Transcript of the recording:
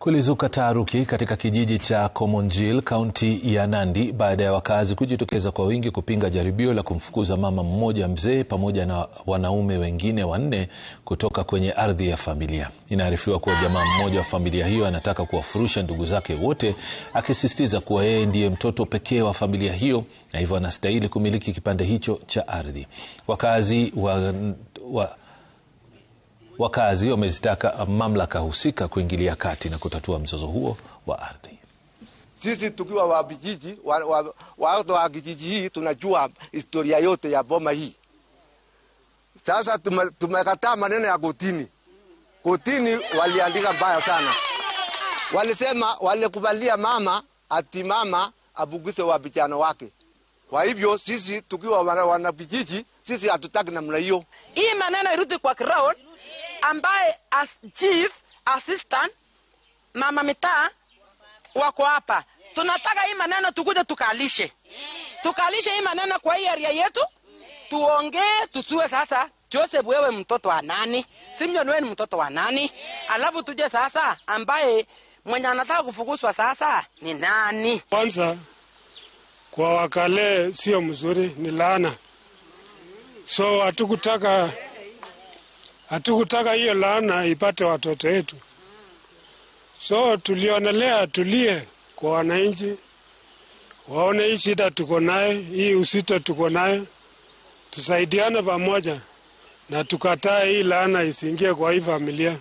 Kulizuka taharuki katika kijiji cha Komonjil, kaunti ya Nandi, baada ya wakazi kujitokeza kwa wingi kupinga jaribio la kumfukuza mama mmoja mzee pamoja na wanaume wengine 4 kutoka kwenye ardhi ya familia. Inaarifiwa kuwa jamaa mmoja wa familia hiyo anataka kuwafurusha ndugu zake wote, akisisitiza kuwa yeye ndiye mtoto pekee wa familia hiyo na hivyo anastahili kumiliki kipande hicho cha ardhi. Wakazi wamezitaka mamlaka husika kuingilia kati na kutatua mzozo huo wa ardhi. Sisi tukiwa wa vijiji wa kijiji hii tunajua historia yote ya boma hii. Sasa tumekataa maneno ya kotini. Kotini waliandika mbaya sana. Walisema walikubalia mama ati mama abuguse wa vijana wake. Kwa hivyo sisi tukiwa wana vijiji sisi hatutaki namna hiyo. Hii maneno irudi kwa ground, ambaye as chief assistant mama mitaa wako hapa. Tunataka hii maneno tukuje tukalishe hii maneno kwa hii area yetu, tuongee tusue. Sasa Joseph, wewe mtoto wa nani? Simeon, wewe ni mtoto wa nani? Alafu tuje sasa ambaye mwenye anataka kufukuzwa sasa ni nani? Kwanza kwa wakale sio mzuri, ni laana. So hatukutaka hiyo laana ipate watoto wetu. So tulionelea tulie kwa wananchi, waone hii shida tuko naye, hii usito tuko naye, tusaidiane pamoja na tukataa hii laana isiingie kwa hii familia.